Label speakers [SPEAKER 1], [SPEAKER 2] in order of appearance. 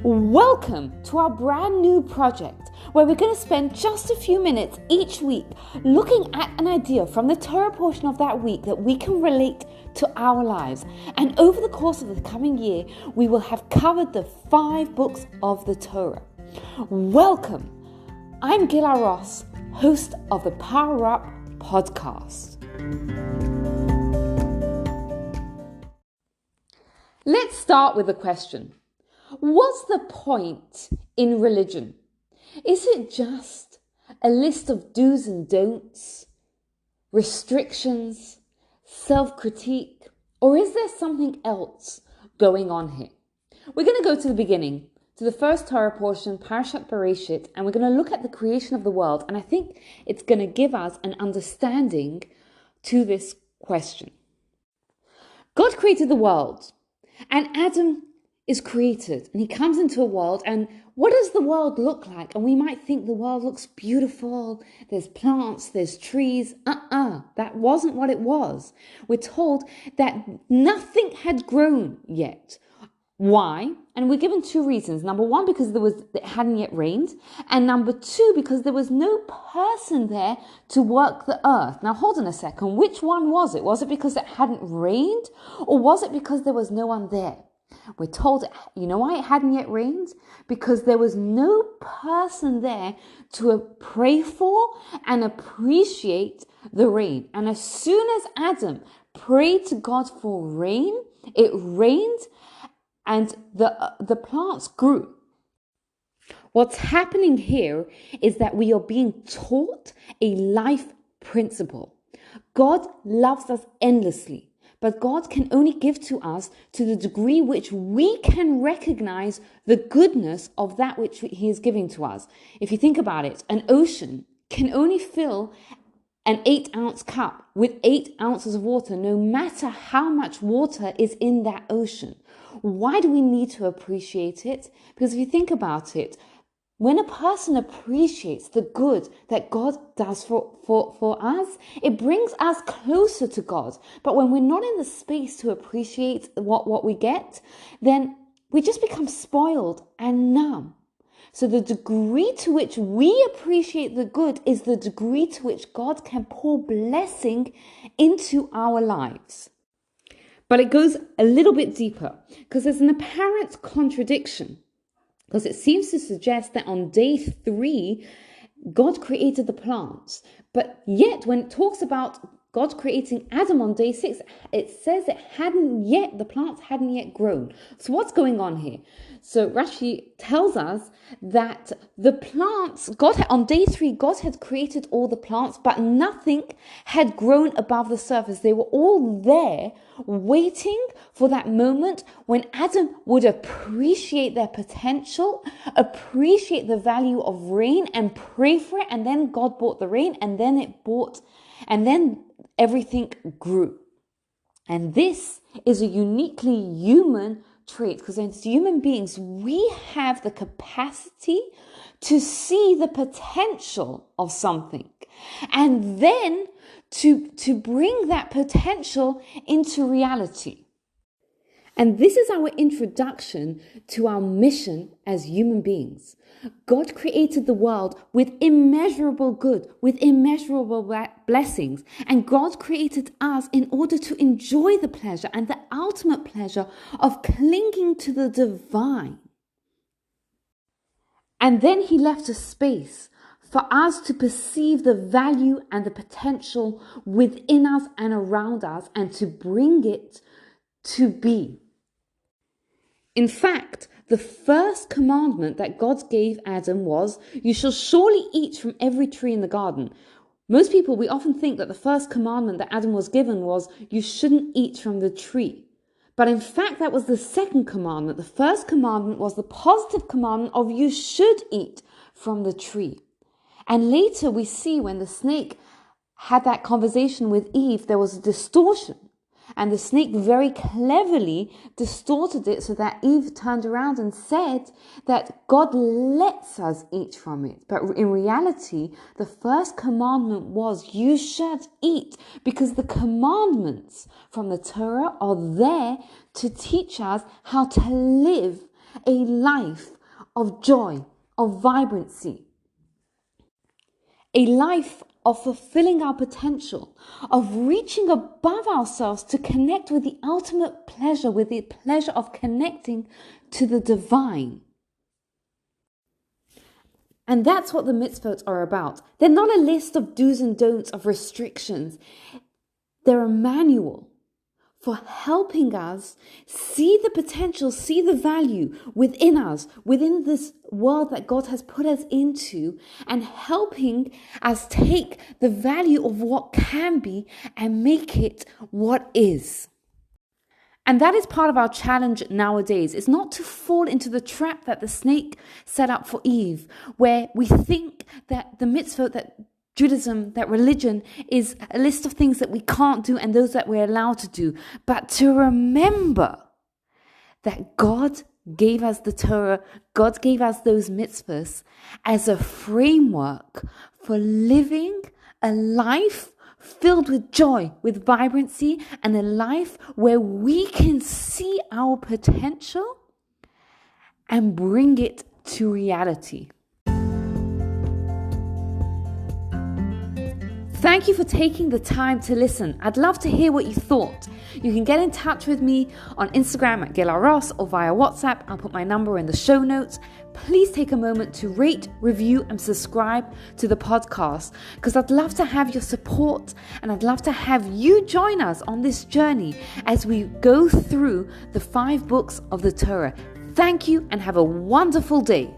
[SPEAKER 1] Welcome to our brand new project where we're going to spend just a few minutes each week looking at an idea from the Torah portion of that week that we can relate to our lives. And over the course of the coming year, we will have covered the 5 books of the Torah. Welcome. I'm Gila Ross, host of the Power Up podcast. Let's start with a question. What's the point in religion? Is it just a list of do's and don'ts, restrictions, self-critique, or is there something else going on here? We're going to go to the beginning, to the first Torah portion, Parashat Bereishit, and we're going to look at the creation of the world, and I think it's going to give us an understanding to this question. God created the world, and Adam is created and he comes into a world, and what does the world look like? And we might think the world looks beautiful, there's plants, there's trees. That wasn't what it was. We're told that nothing had grown yet. Why? And we're given 2 reasons. Number 1, because it hadn't yet rained, and number 2, because there was no person there to work the earth. Now hold on a second, which one was it? Was it because it hadn't rained, or was it because there was no one there? We're told, you know why it hadn't yet rained? Because there was no person there to pray for and appreciate the rain. And as soon as Adam prayed to God for rain, it rained and the plants grew. What's happening here is that we are being taught a life principle. God loves us endlessly. But God can only give to us to the degree which we can recognize the goodness of that which He is giving to us. If you think about it, an ocean can only fill an 8-ounce cup with 8 ounces of water, no matter how much water is in that ocean. Why do we need to appreciate it? Because if you think about it, when a person appreciates the good that God does for us, it brings us closer to God. But when we're not in the space to appreciate what we get, then we just become spoiled and numb. So the degree to which we appreciate the good is the degree to which God can pour blessing into our lives. But it goes a little bit deeper because there's an apparent contradiction. Because it seems to suggest that on day 3, God created the plants. But yet, when it talks about God creating Adam on day 6, it says the plants hadn't yet grown. So what's going on here? So Rashi tells us that the plants, on day 3, God had created all the plants, but nothing had grown above the surface. They were all there waiting for that moment when Adam would appreciate their potential, appreciate the value of rain and pray for it. And then God brought the rain, and then everything grew. And this is a uniquely human trait, because as human beings, we have the capacity to see the potential of something and then to bring that potential into reality. And this is our introduction to our mission as human beings. God created the world with immeasurable good, with immeasurable blessings. And God created us in order to enjoy the pleasure and the ultimate pleasure of clinging to the divine. And then He left a space for us to perceive the value and the potential within us and around us and to bring it to be. In fact, the first commandment that God gave Adam was, "You shall surely eat from every tree in the garden." Most people, we often think that the first commandment that Adam was given was, "You shouldn't eat from the tree." But in fact, that was the second commandment. The first commandment was the positive commandment of "You should eat from the tree." And later we see when the snake had that conversation with Eve, there was a distortion. And the snake very cleverly distorted it so that Eve turned around and said that God lets us eat from it. But in reality, the first commandment was, "You should eat," because the commandments from the Torah are there to teach us how to live a life of joy, of vibrancy. A life of fulfilling our potential, of reaching above ourselves to connect with the ultimate pleasure, with the pleasure of connecting to the divine. And that's what the mitzvot are about. They're not a list of do's and don'ts, of restrictions. They're a manual for helping us see the potential, see the value within us, within this world that God has put us into, and helping us take the value of what can be and make it what is. And that is part of our challenge nowadays. It's not to fall into the trap that the snake set up for Eve, where we think that the mitzvot, that Judaism, that religion is a list of things that we can't do and those that we're allowed to do. But to remember that God gave us the Torah, God gave us those mitzvahs as a framework for living a life filled with joy, with vibrancy, and a life where we can see our potential and bring it to reality. Thank you for taking the time to listen. I'd love to hear what you thought. You can get in touch with me on Instagram at Gila Ross or via WhatsApp. I'll put my number in the show notes. Please take a moment to rate, review, and subscribe to the podcast, because I'd love to have your support and I'd love to have you join us on this journey as we go through the 5 books of the Torah. Thank you and have a wonderful day.